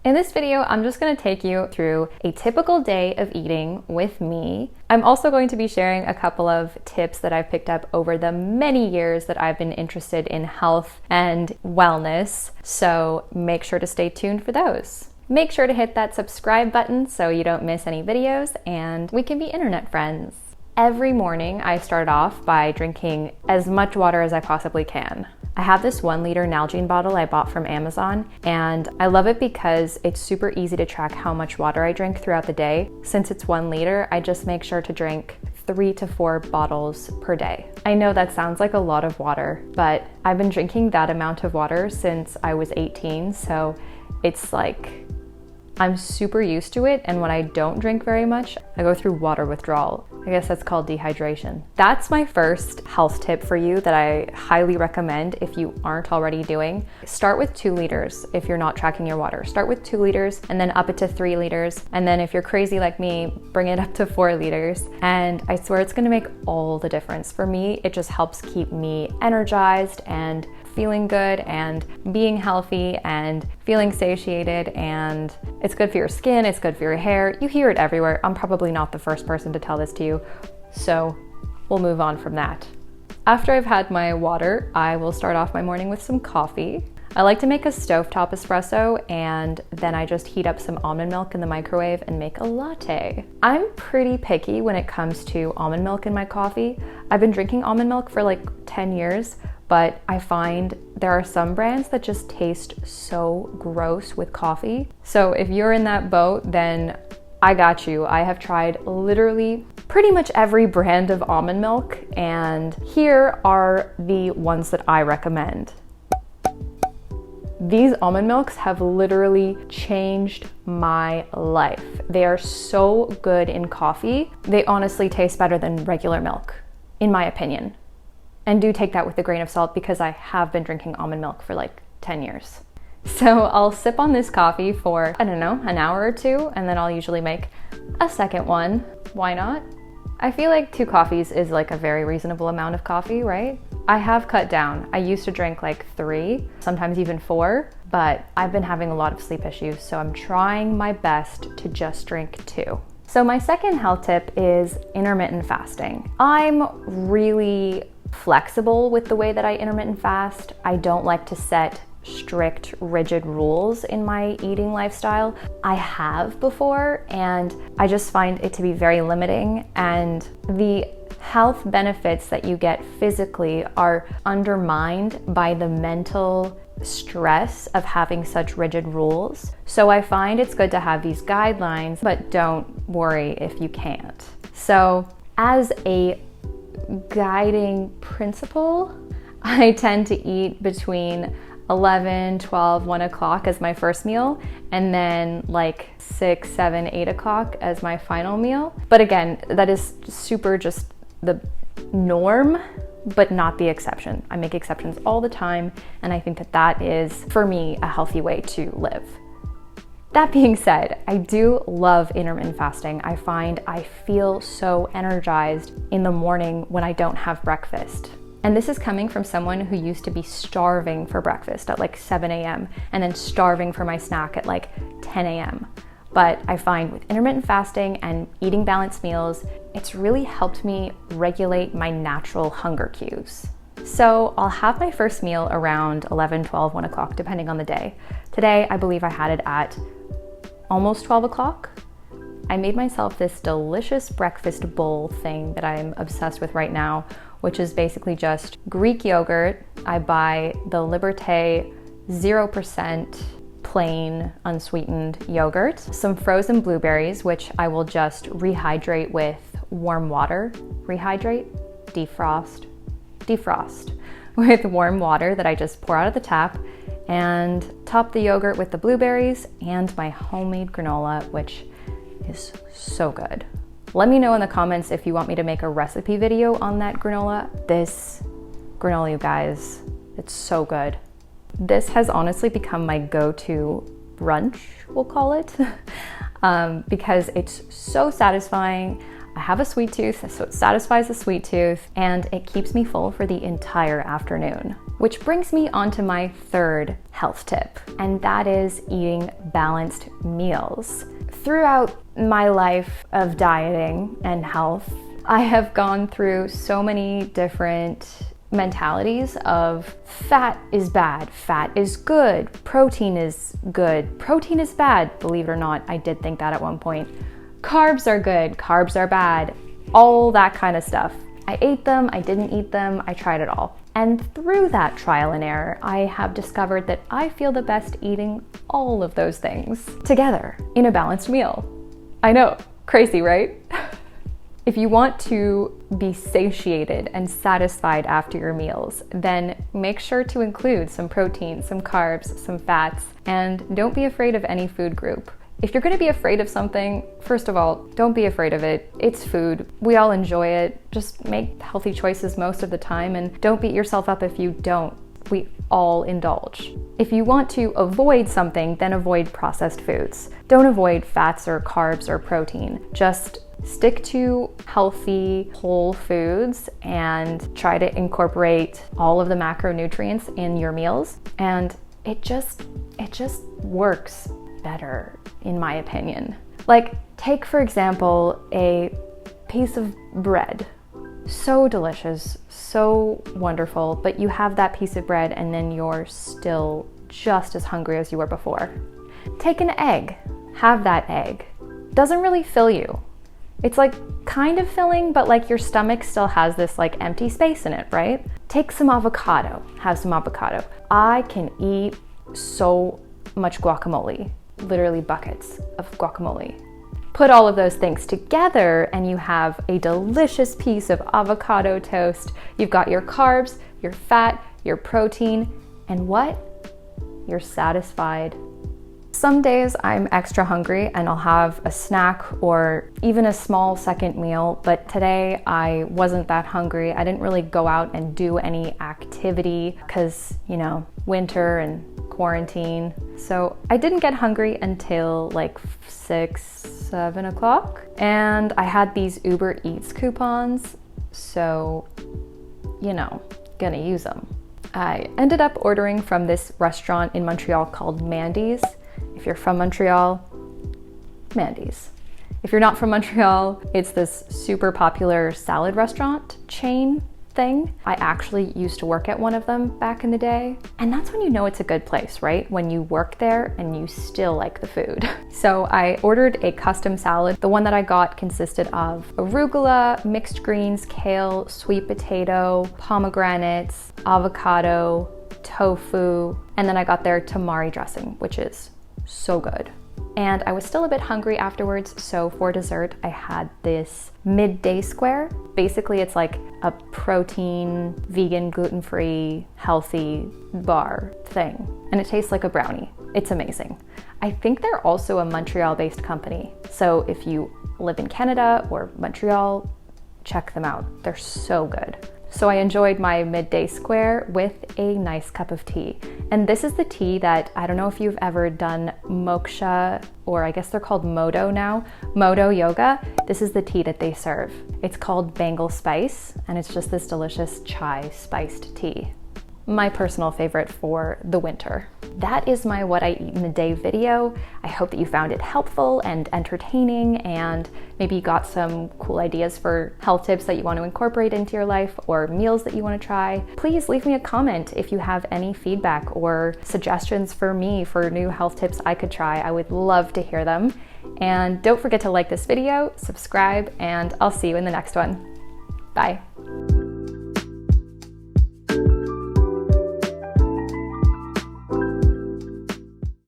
In this video, I'm just going to take you through a typical day of eating with me. I'm also going to be sharing a couple of tips that I've picked up over the many years that I've been interested in health and wellness, so make sure to stay tuned for those. Make sure to hit that subscribe button so you don't miss any videos and we can be internet friends. Every morning, I start off by drinking as much water as I possibly can. I have this 1 liter Nalgene bottle I bought from Amazon, and I love it because it's super easy to track how much water I drink throughout the day. Since it's 1 liter, I just make sure to drink 3 to 4 bottles per day. I know that sounds like a lot of water, but I've been drinking that amount of water since I was 18, so it's like I'm super used to it, and when I don't drink very much, I go through water withdrawal. I guess that's called dehydration. That's my first health tip for you that I highly recommend if you aren't already doing. Start with 2 liters if you're not tracking your water. Start with 2 liters and then up it to 3 liters. And then if you're crazy like me, bring it up to 4 liters. And I swear it's gonna make all the difference. For me, it just helps keep me energized and feeling good and being healthy and feeling satiated, and it's good for your skin, it's good for your hair. You hear it everywhere. I'm probably not the first person to tell this to you, so we'll move on from that. After I've had my water, I will start off my morning with some coffee. I like to make a stovetop espresso, and then I just heat up some almond milk in the microwave and make a latte. I'm pretty picky when it comes to almond milk in my coffee. I've been drinking almond milk for like 10 years, but I find there are some brands that just taste so gross with coffee. So if you're in that boat, then I got you. I have tried literally pretty much every brand of almond milk, and here are the ones that I recommend. These almond milks have literally changed my life. They are so good in coffee. They honestly taste better than regular milk, in my opinion. And do take that with a grain of salt because I have been drinking almond milk for like 10 years. So I'll sip on this coffee for, I don't know, an hour or 2, and then I'll usually make a second one. Why not? I feel like 2 coffees is like a very reasonable amount of coffee, right? I have cut down. I used to drink like 3, sometimes even 4, but I've been having a lot of sleep issues, so I'm trying my best to just drink 2. So my second health tip is intermittent fasting. I'm really flexible with the way that I intermittent fast. I don't like to set strict, rigid rules in my eating lifestyle. I have before, and I just find it to be very limiting, and the health benefits that you get physically are undermined by the mental stress of having such rigid rules. So I find it's good to have these guidelines, but don't worry if you can't. So as a guiding principle, I tend to eat between 11, 12, 1 o'clock as my first meal, and then like 6, 7, 8 o'clock as my final meal. But again, that is super just the norm, but not the exception. I make exceptions all the time, and I think that that is, for me, a healthy way to live. That being said, I do love intermittent fasting. I find I feel so energized in the morning when I don't have breakfast. And this is coming from someone who used to be starving for breakfast at like 7 a.m. and then starving for my snack at like 10 a.m. But I find with intermittent fasting and eating balanced meals, it's really helped me regulate my natural hunger cues. So I'll have my first meal around 11, 12, 1 o'clock, depending on the day. Today, I believe I had it at almost 12 o'clock. I made myself this delicious breakfast bowl thing that I'm obsessed with right now, which is basically just Greek yogurt. I buy the Liberté 0% plain unsweetened yogurt, some frozen blueberries, which I will just rehydrate with warm water. Rehydrate, defrost with warm water that I just pour out of the tap, and top the yogurt with the blueberries and my homemade granola, which is so good. Let me know in the comments if you want me to make a recipe video on that granola. This granola, you guys, it's so good. This has honestly become my go-to brunch, we'll call it, because it's so satisfying. I have a sweet tooth, so it satisfies the sweet tooth, and it keeps me full for the entire afternoon. Which brings me onto my third health tip, and that is eating balanced meals. Throughout my life of dieting and health, I have gone through so many different mentalities of fat is bad, fat is good, protein is good, protein is bad. Believe it or not, I did think that at one point. Carbs are good, carbs are bad, all that kind of stuff. I ate them, I didn't eat them, I tried it all. And through that trial and error, I have discovered that I feel the best eating all of those things together in a balanced meal. I know, crazy, right? If you want to be satiated and satisfied after your meals, then make sure to include some protein, some carbs, some fats, and don't be afraid of any food group. If you're gonna be afraid of something, first of all, don't be afraid of it. It's food. We all enjoy it. Just make healthy choices most of the time and don't beat yourself up if you don't. We all indulge. If you want to avoid something, then avoid processed foods. Don't avoid fats or carbs or protein. Just stick to healthy, whole foods and try to incorporate all of the macronutrients in your meals. And it just works better, in my opinion. Like, take for example, a piece of bread. So delicious, so wonderful, but you have that piece of bread and then you're still just as hungry as you were before. Take an egg, have that egg. Doesn't really fill you. It's like kind of filling, but like your stomach still has this like empty space in it, right? Take some avocado, have some avocado. I can eat so much guacamole, literally buckets of guacamole. Put all of those things together and you have a delicious piece of avocado toast. You've got your carbs, your fat, your protein, and what? You're satisfied. Some days I'm extra hungry and I'll have a snack or even a small second meal, but today I wasn't that hungry. I didn't really go out and do any activity because, you know, winter and quarantine. So I didn't get hungry until like 6, 7 o'clock. And I had these Uber Eats coupons, so, you know, gonna use them. I ended up ordering from this restaurant in Montreal called Mandy's. If you're from Montreal, Mandy's. If you're not from Montreal, it's this super popular salad restaurant chain thing. I actually used to work at one of them back in the day. And that's when you know it's a good place, right? When you work there and you still like the food. So I ordered a custom salad. The one that I got consisted of arugula, mixed greens, kale, sweet potato, pomegranates, avocado, tofu, and then I got their tamari dressing, which is so good. And I was still a bit hungry afterwards, so for dessert I had this midday square. Basically it's like a protein, vegan, gluten-free, healthy bar thing. And it tastes like a brownie. It's amazing. I think they're also a Montreal-based company. So if you live in Canada or Montreal, check them out. They're so good. So I enjoyed my midday square with a nice cup of tea. And this is the tea that, I don't know if you've ever done moksha, or I guess they're called modo now, modo yoga. This is the tea that they serve. It's called Bengal Spice, and it's just this delicious chai spiced tea. My personal favorite for the winter. That is my what I eat in a day video. I hope that you found it helpful and entertaining, and maybe you got some cool ideas for health tips that you want to incorporate into your life or meals that you want to try. Please leave me a comment if you have any feedback or suggestions for me for new health tips I could try. I would love to hear them. And don't forget to like this video, subscribe, and I'll see you in the next one. Bye.